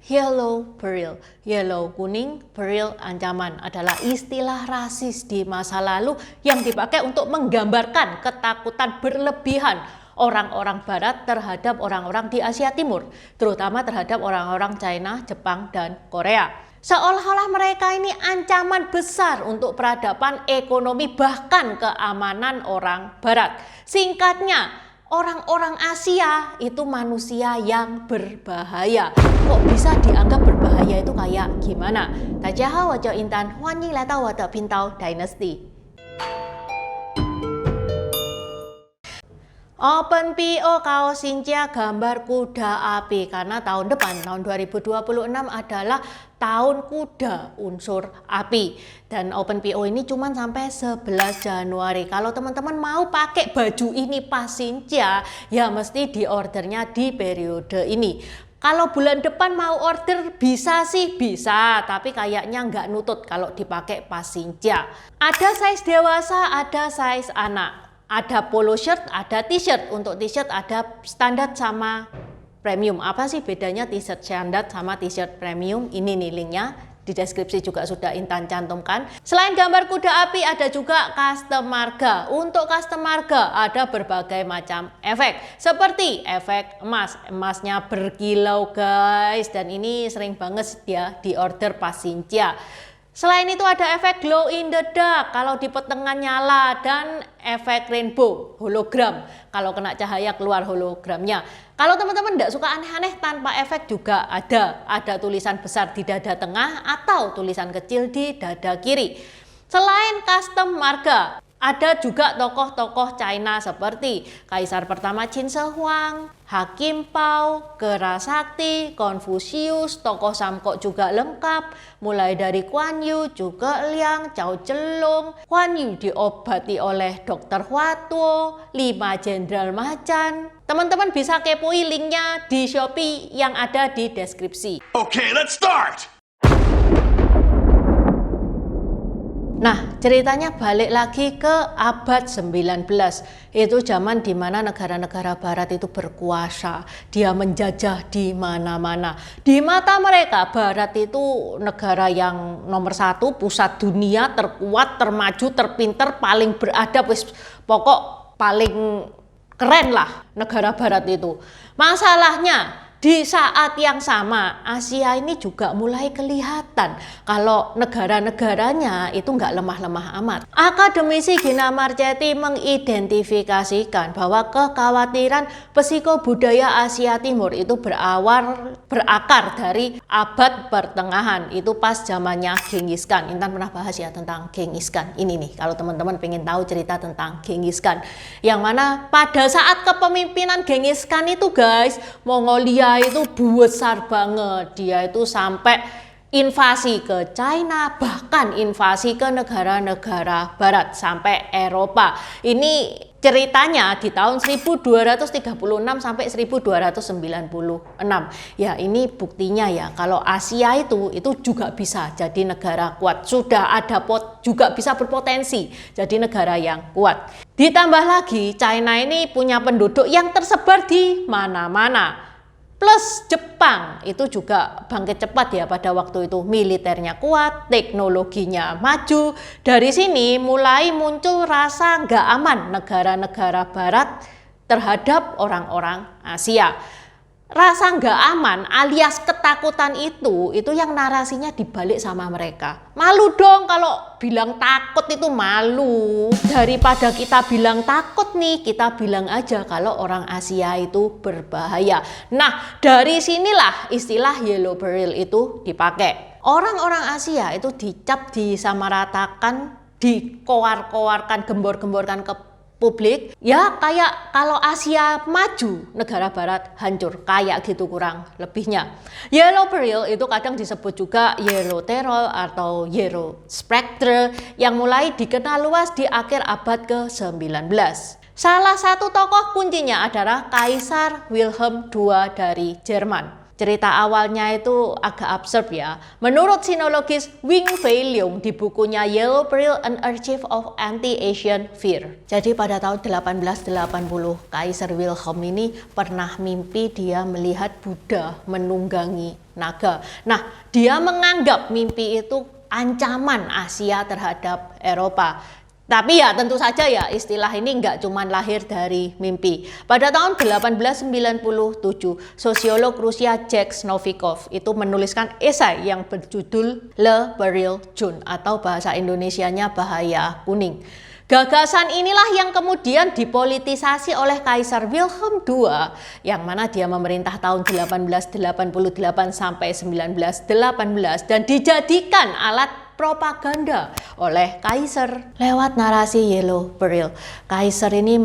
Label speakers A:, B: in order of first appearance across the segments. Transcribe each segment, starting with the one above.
A: Yellow peril, yellow kuning, peril ancaman adalah istilah rasis di masa lalu yang dipakai untuk menggambarkan ketakutan berlebihan orang-orang barat terhadap orang-orang di Asia Timur, terutama terhadap orang-orang China, Jepang, dan Korea. Seolah-olah mereka ini ancaman besar untuk peradaban ekonomi bahkan keamanan orang barat. Singkatnya, orang-orang Asia itu manusia yang berbahaya. Kok bisa dianggap berbahaya itu kayak gimana? Dajiahao, wajo Intan, Hwanyi Leta Wada Pintau Dynasty. OpenPO Kaos Xinjia gambar kuda api karena tahun depan, tahun 2026 adalah tahun kuda unsur api. Dan OpenPO ini cuma sampai 11 Januari. Kalau teman-teman mau pakai baju ini pas Xinjia, ya mesti diordernya di periode ini. Kalau bulan depan mau order bisa sih bisa, tapi kayaknya nggak nutut kalau dipakai pas Xinjia. Ada size dewasa, ada size anak. Ada polo shirt, ada t-shirt. Untuk t-shirt ada standar sama premium. Apa sih bedanya t-shirt standar sama t-shirt premium? Ini nih linknya. Di deskripsi juga sudah Intan cantumkan. Selain gambar kuda api ada juga custom marga. Untuk custom marga ada berbagai macam efek. Seperti efek emas. Emasnya berkilau guys. Dan ini sering banget ya di order pas Xinjia. Selain itu ada efek glow in the dark kalau di pertengahan nyala dan efek rainbow hologram kalau kena cahaya keluar hologramnya. Kalau teman-teman tidak suka aneh-aneh tanpa efek juga ada tulisan besar di dada tengah atau tulisan kecil di dada kiri. Selain custom marga, ada juga tokoh-tokoh China seperti Kaisar pertama Qin Shi Huang, Hakim Pao, Kera Sakti, Konfusius, tokoh Samkok juga lengkap, mulai dari Guan Yu, Zhuge Liang, Cao Zhelong. Guan Yu diobati oleh Dr. Hua Tuo, 5 Jenderal Macan. Teman-teman bisa kepoin linknya di Shopee yang ada di deskripsi.
B: Okay, let's start!
A: Nah, ceritanya balik lagi ke abad 19. Itu zaman di mana negara-negara barat itu berkuasa. Dia menjajah di mana-mana. Di mata mereka, barat itu negara yang nomor 1, pusat dunia, terkuat, termaju, terpinter, paling beradab, pokok paling keren lah negara barat itu. Masalahnya, di saat yang sama, Asia ini juga mulai kelihatan kalau negara-negaranya itu nggak lemah-lemah amat. Akademisi Gina Marchetti mengidentifikasikan bahwa kekhawatiran psikobudaya Asia Timur itu berakar dari abad pertengahan. Itu pas zamannya Genghis Khan. Intan pernah bahas ya tentang Genghis Khan. Ini nih, kalau teman-teman pengen tahu cerita tentang Genghis Khan. Yang mana pada saat kepemimpinan Genghis Khan itu guys, Mongolia itu besar banget. Dia itu sampai invasi ke China, bahkan invasi ke negara-negara barat sampai Eropa. Ini ceritanya di tahun 1236 sampai 1296. Ya, ini buktinya ya kalau Asia itu juga bisa jadi negara kuat. Sudah ada juga bisa berpotensi jadi negara yang kuat. Ditambah lagi China ini punya penduduk yang tersebar di mana-mana. Plus Jepang itu juga bangkit cepat ya pada waktu itu, militernya kuat, teknologinya maju. Dari sini mulai muncul rasa nggak aman negara-negara barat terhadap orang-orang Asia. Rasa nggak aman alias ketakutan itu yang narasinya dibalik sama mereka. Malu dong kalau bilang takut itu malu. Daripada kita bilang takut nih, kita bilang aja kalau orang Asia itu berbahaya. Nah, dari sinilah istilah yellow peril itu dipakai. Orang-orang Asia itu dicap, disamaratakan, dikoar-koarkan, gembor-gemborkan ke publik, ya kayak kalau Asia maju, negara barat hancur, kayak gitu kurang lebihnya. Yellow peril itu kadang disebut juga yellow terror atau yellow spectre yang mulai dikenal luas di akhir abad ke-19. Salah satu tokoh kuncinya adalah Kaisar Wilhelm II dari Jerman. Cerita awalnya itu agak absurd ya. Menurut sinologis Wing Fei Leung di bukunya Yellow Peril, An Archive of Anti-Asian Fear. Jadi pada tahun 1880, Kaisar Wilhelm ini pernah mimpi dia melihat Buddha menunggangi naga. Nah, dia menganggap mimpi itu ancaman Asia terhadap Eropa. Tapi ya tentu saja ya istilah ini nggak cuma lahir dari mimpi. Pada tahun 1897, sosiolog Rusia Jacques Novikov itu menuliskan esai yang berjudul Le Peril Jaune atau bahasa Indonesianya Bahaya Kuning. Gagasan inilah yang kemudian dipolitisasi oleh Kaisar Wilhelm II yang mana dia memerintah tahun 1888 sampai 1918 dan dijadikan alat propaganda oleh Kaisar lewat narasi Yellow Peril. Kaisar ini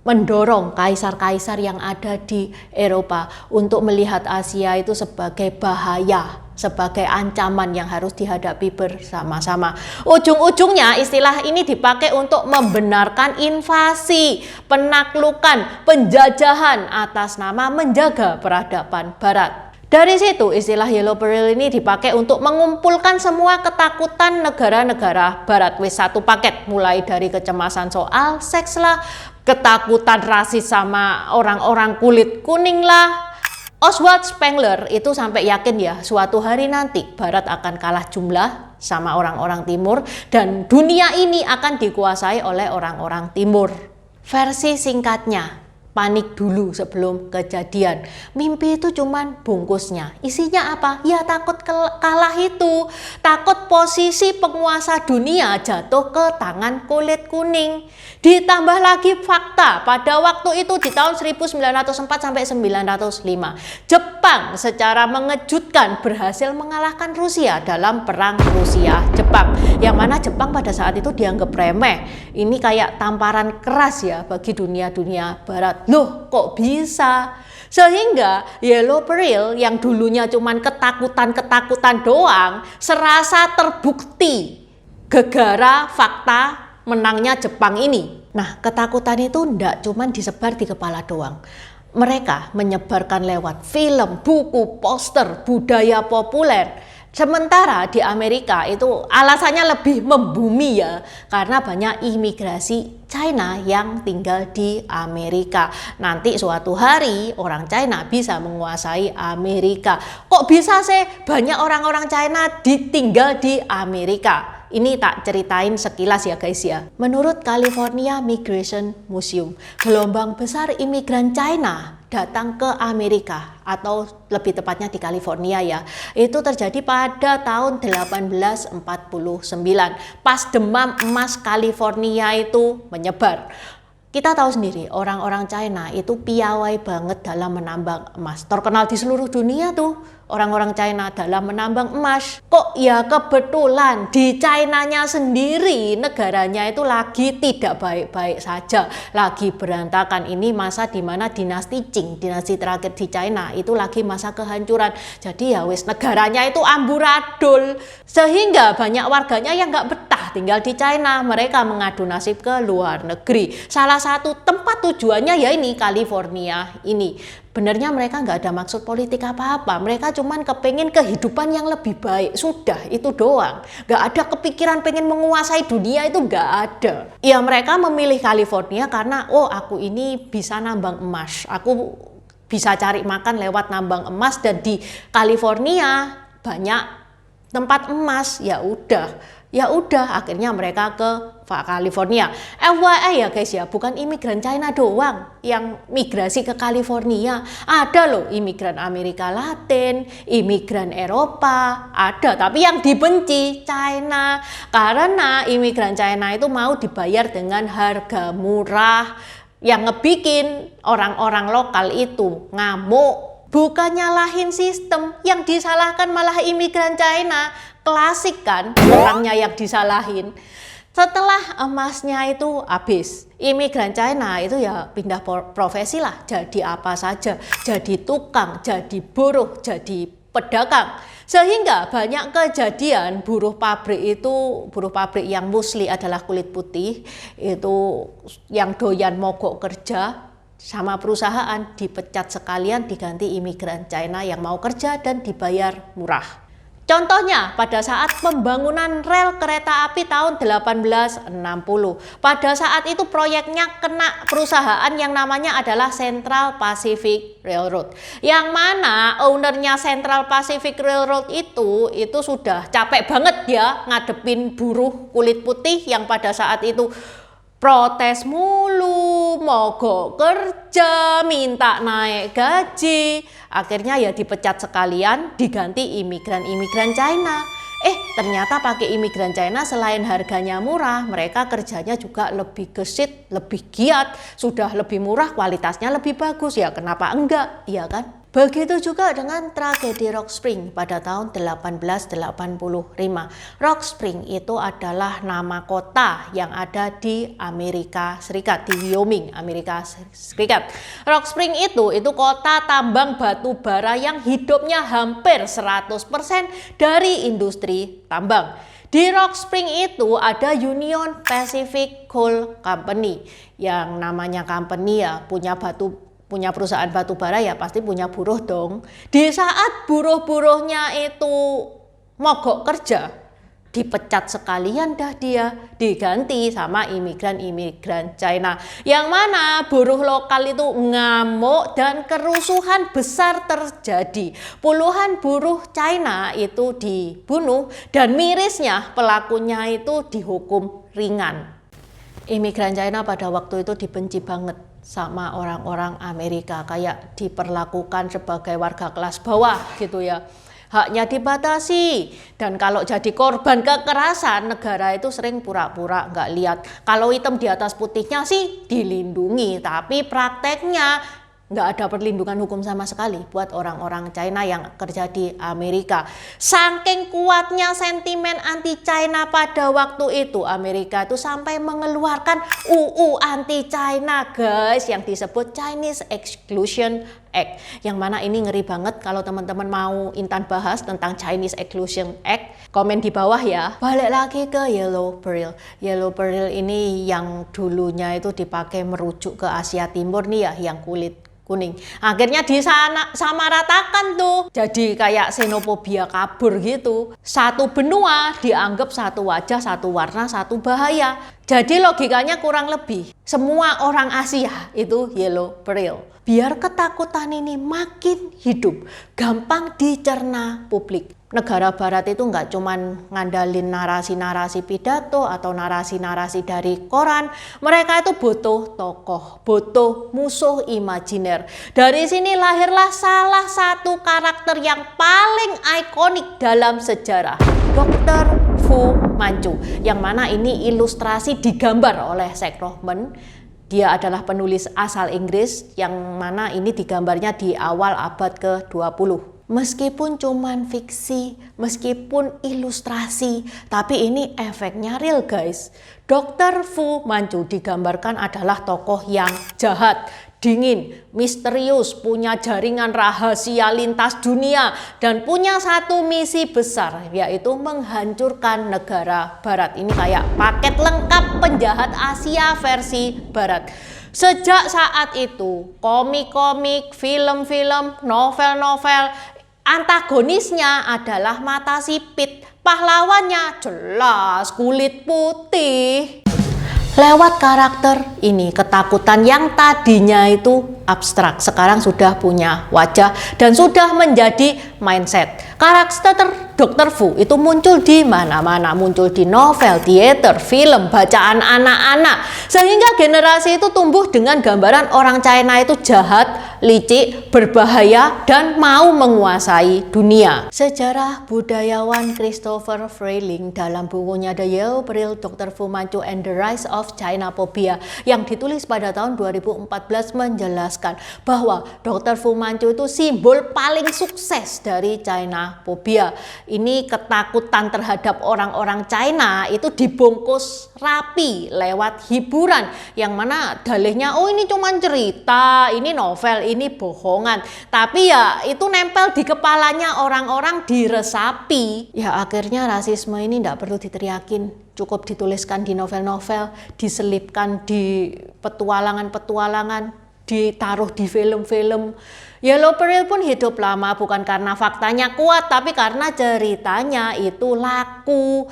A: mendorong kaisar-kaisar yang ada di Eropa untuk melihat Asia itu sebagai bahaya, sebagai ancaman yang harus dihadapi bersama-sama. Ujung-ujungnya istilah ini dipakai untuk membenarkan invasi, penaklukan, penjajahan atas nama menjaga peradaban Barat. Dari situ istilah Yellow Peril ini dipakai untuk mengumpulkan semua ketakutan negara-negara Barat. Wis satu paket, mulai dari kecemasan soal seks lah, ketakutan rasis sama orang-orang kulit kuning lah. Oswald Spengler itu sampai yakin ya suatu hari nanti Barat akan kalah jumlah sama orang-orang Timur dan dunia ini akan dikuasai oleh orang-orang Timur. Versi singkatnya, panik dulu sebelum kejadian. Mimpi itu cuman bungkusnya. Isinya apa? Ya takut kalah itu. Takut posisi penguasa dunia jatuh ke tangan kulit kuning. Ditambah lagi fakta, pada waktu itu di tahun 1904 sampai 905, Jepang secara mengejutkan berhasil mengalahkan Rusia dalam perang Rusia-Jepang. Yang mana Jepang pada saat itu dianggap remeh. Ini kayak tamparan keras ya bagi dunia-dunia Barat. Loh, kok bisa? Sehingga Yellow Peril yang dulunya cuman ketakutan-ketakutan doang serasa terbukti gegara fakta menangnya Jepang ini. Nah, ketakutan itu ndak cuman disebar di kepala doang. Mereka menyebarkan lewat film, buku, poster, budaya populer. Sementara di Amerika itu alasannya lebih membumi ya, karena banyak imigrasi China yang tinggal di Amerika. Nanti suatu hari orang China bisa menguasai Amerika. Kok bisa sih banyak orang-orang China tinggal di Amerika? Ini tak ceritain sekilas ya guys ya. Menurut California Migration Museum, gelombang besar imigran China datang ke Amerika atau lebih tepatnya di California ya. Itu terjadi pada tahun 1849 pas demam emas California itu menyebar. Kita tahu sendiri orang-orang China itu piawai banget dalam menambang emas. Terkenal di seluruh dunia tuh orang-orang China dalam menambang emas. Kok ya kebetulan di China-nya sendiri negaranya itu lagi tidak baik-baik saja, lagi berantakan. Ini masa dimana dinasti Qing, dinasti terakhir di China itu lagi masa kehancuran. Jadi ya wis negaranya itu amburadul, sehingga banyak warganya yang nggak betah tinggal di China. Mereka mengadu nasib ke luar negeri. Salah satu tempat tujuannya ya ini California ini. Benernya mereka nggak ada maksud politik apa-apa. Mereka cuman kepengen kehidupan yang lebih baik. Sudah, itu doang. Nggak ada kepikiran pengen menguasai dunia, itu nggak ada. Ya mereka memilih California karena, oh aku ini bisa nambang emas. Aku bisa cari makan lewat nambang emas dan di California banyak tempat emas. Ya udah akhirnya mereka ke California. FYI ya guys ya, bukan imigran China doang yang migrasi ke California. Ada loh imigran Amerika Latin, imigran Eropa, ada. Tapi yang dibenci China karena imigran China itu mau dibayar dengan harga murah, yang ngebikin orang-orang lokal itu ngamuk. Bukan nyalahin sistem, yang disalahkan malah imigran China. Klasik kan, orangnya yang disalahin. Setelah emasnya itu habis, imigran China itu ya pindah profesi lah, jadi apa saja, jadi tukang, jadi buruh, jadi pedagang. Sehingga banyak kejadian buruh pabrik yang mostly adalah kulit putih, itu yang doyan mogok kerja, sama perusahaan dipecat sekalian, diganti imigran China yang mau kerja dan dibayar murah. Contohnya pada saat pembangunan rel kereta api tahun 1860. Pada saat itu proyeknya kena perusahaan yang namanya adalah Central Pacific Railroad. Yang mana ownernya Central Pacific Railroad itu sudah capek banget ya ngadepin buruh kulit putih yang pada saat itu protes mulu, mogok kerja, minta naik gaji. Akhirnya ya dipecat sekalian, diganti imigran China. Ternyata pakai imigran China selain harganya murah, mereka kerjanya juga lebih gesit, lebih giat, sudah lebih murah, kualitasnya lebih bagus. Ya kenapa enggak, iya kan? Begitu juga dengan tragedi Rock Spring pada tahun 1885. Rock Spring itu adalah nama kota yang ada di Amerika Serikat, di Wyoming, Amerika Serikat. Rock Spring itu kota tambang batu bara yang hidupnya hampir 100% dari industri tambang. Di Rock Spring itu ada Union Pacific Coal Company, yang namanya company ya punya perusahaan batu bara ya pasti punya buruh dong. Di saat buruh-buruhnya itu mogok kerja, dipecat sekalian dah dia, diganti sama imigran China. Yang mana buruh lokal itu ngamuk dan kerusuhan besar terjadi. Puluhan buruh China itu dibunuh dan mirisnya pelakunya itu dihukum ringan. Imigran China pada waktu itu dibenci banget sama orang-orang Amerika, kayak diperlakukan sebagai warga kelas bawah gitu ya. Haknya dibatasi, dan kalau jadi korban kekerasan, negara itu sering pura-pura nggak lihat. Kalau hitam di atas putihnya sih dilindungi, tapi prakteknya nggak ada perlindungan hukum sama sekali buat orang-orang China yang kerja di Amerika. Saking kuatnya sentimen anti-China pada waktu itu, Amerika itu sampai mengeluarkan UU anti-China guys, yang disebut Chinese Exclusion Act. Yang mana ini ngeri banget. Kalau teman-teman mau Intan bahas tentang Chinese Exclusion Act, komen di bawah ya. Balik lagi ke Yellow Peril. Yellow Peril ini yang dulunya itu dipakai merujuk ke Asia Timur nih ya, yang kulit kuning. Akhirnya disamaratakan tuh. Jadi kayak xenofobia kabur gitu. Satu benua dianggap satu wajah, satu warna, satu bahaya. Jadi logikanya kurang lebih semua orang Asia itu Yellow Peril. Biar ketakutan ini makin hidup, gampang dicerna publik. Negara barat itu nggak cuman ngandalin narasi-narasi pidato atau narasi-narasi dari koran. Mereka itu butuh tokoh, butuh musuh imajiner. Dari sini lahirlah salah satu karakter yang paling ikonik dalam sejarah, Dr. Fu Manchu. Yang mana ini ilustrasi digambar oleh Zack Rothman. Dia adalah penulis asal Inggris, yang mana ini digambarnya di awal abad ke-20. Meskipun cuman fiksi, meskipun ilustrasi, tapi ini efeknya real guys. Dr. Fu Manchu digambarkan adalah tokoh yang jahat, dingin, misterius, punya jaringan rahasia lintas dunia, dan punya satu misi besar, yaitu menghancurkan negara barat. Ini kayak paket lengkap penjahat Asia versi barat. Sejak saat itu, komik-komik, film-film, novel-novel, antagonisnya adalah mata sipit, pahlawannya jelas kulit putih. Lewat karakter ini, ketakutan yang tadinya itu abstrak sekarang sudah punya wajah dan sudah menjadi mindset. Karakter Dr. Fu itu muncul di mana-mana, muncul di novel, teater, film, bacaan anak-anak, sehingga generasi itu tumbuh dengan gambaran orang China itu jahat, licik, berbahaya, dan mau menguasai dunia. Sejarah budayawan Christopher Frayling dalam bukunya The Yellow Peril, Dr. Fu Manchu and the Rise of Chinaphobia yang ditulis pada tahun 2014 menjelaskan bahwa Dr. Fu Manchu itu simbol paling sukses dari Chinaphobia. Ini ketakutan terhadap orang-orang China itu dibungkus rapi lewat hiburan, yang mana dalihnya oh ini cuma cerita, ini novel, ini bohongan, tapi ya itu nempel di kepalanya orang-orang, diresapi. Ya akhirnya rasisme ini tidak perlu diteriakin, cukup dituliskan di novel-novel, diselipkan di petualangan-petualangan, ditaruh di film-film. Yellow Peril pun hidup lama bukan karena faktanya kuat, tapi karena ceritanya itu laku.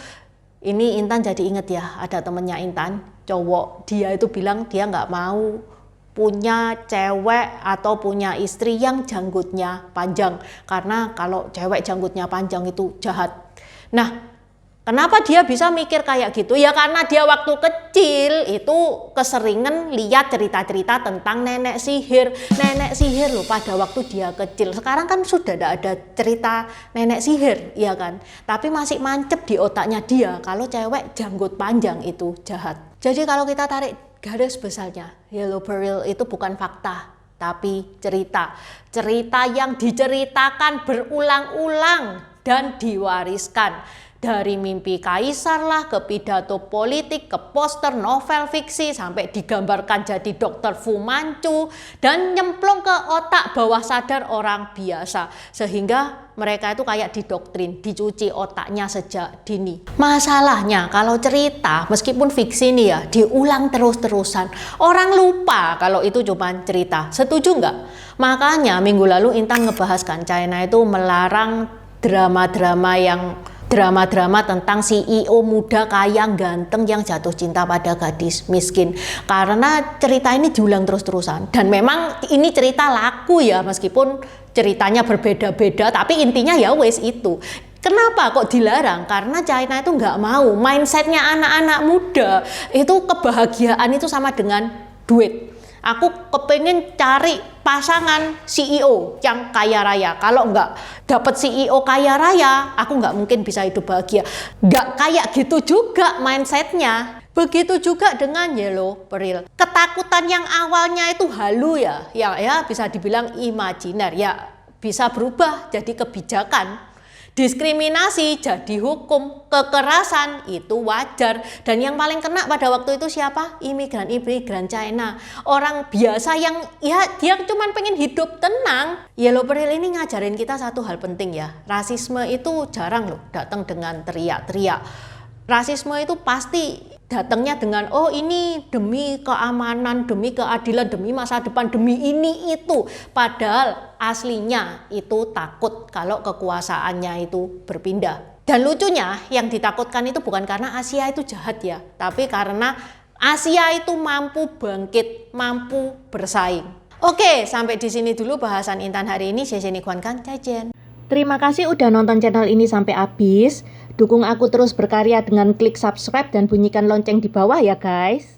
A: Ini Intan jadi inget ya, ada temennya Intan, cowok, dia itu bilang dia nggak mau punya cewek atau punya istri yang janggutnya panjang. Karena kalau cewek janggutnya panjang itu jahat. Nah, kenapa dia bisa mikir kayak gitu? Ya karena dia waktu kecil itu keseringan lihat cerita-cerita tentang nenek sihir. Nenek sihir loh pada waktu dia kecil. Sekarang kan sudah tidak ada cerita nenek sihir, ya kan? Tapi masih mancep di otaknya dia kalau cewek janggut panjang itu jahat. Jadi kalau kita tarik garis besarnya, Yellow Peril itu bukan fakta, tapi cerita. Cerita yang diceritakan berulang-ulang dan diwariskan. Dari mimpi kaisar lah, ke pidato politik, ke poster novel fiksi, sampai digambarkan jadi Dr. Fu Manchu, dan nyemplung ke otak bawah sadar orang biasa. Sehingga mereka itu kayak didoktrin, dicuci otaknya sejak dini. Masalahnya kalau cerita, meskipun fiksi nih ya, diulang terus-terusan. Orang lupa kalau itu cuma cerita. Setuju nggak? Makanya minggu lalu Intan ngebahas kan, China itu melarang drama tentang CEO muda kaya ganteng yang jatuh cinta pada gadis miskin. Karena cerita ini diulang terus-terusan. Dan memang ini cerita laku ya, meskipun ceritanya berbeda-beda, tapi intinya ya wes itu. Kenapa kok dilarang? Karena China itu nggak mau. Mindsetnya anak-anak muda itu kebahagiaan itu sama dengan duit. Aku kepengen cari pasangan CEO yang kaya raya. Kalau nggak dapat CEO kaya raya, aku nggak mungkin bisa hidup bahagia. Nggak kayak gitu juga mindsetnya. Begitu juga dengan Yellow Peril. Ketakutan yang awalnya itu halu ya bisa dibilang imajiner, ya bisa berubah jadi kebijakan. Diskriminasi jadi hukum, kekerasan itu wajar. Dan yang paling kena pada waktu itu siapa? Imigran China. Orang biasa yang ya dia cuma pengen hidup tenang. Yellow Peril ini ngajarin kita satu hal penting ya. Rasisme itu jarang loh datang dengan teriak-teriak. Rasisme itu pasti datangnya dengan oh ini demi keamanan, demi keadilan, demi masa depan, demi ini itu. Padahal aslinya itu takut kalau kekuasaannya itu berpindah. Dan lucunya yang ditakutkan itu bukan karena Asia itu jahat ya, tapi karena Asia itu mampu bangkit, mampu bersaing. Oke, sampai di sini dulu bahasan Intan hari ini. Terima kasih udah nonton channel ini sampai habis. Dukung aku terus berkarya dengan klik subscribe dan bunyikan lonceng di bawah ya guys.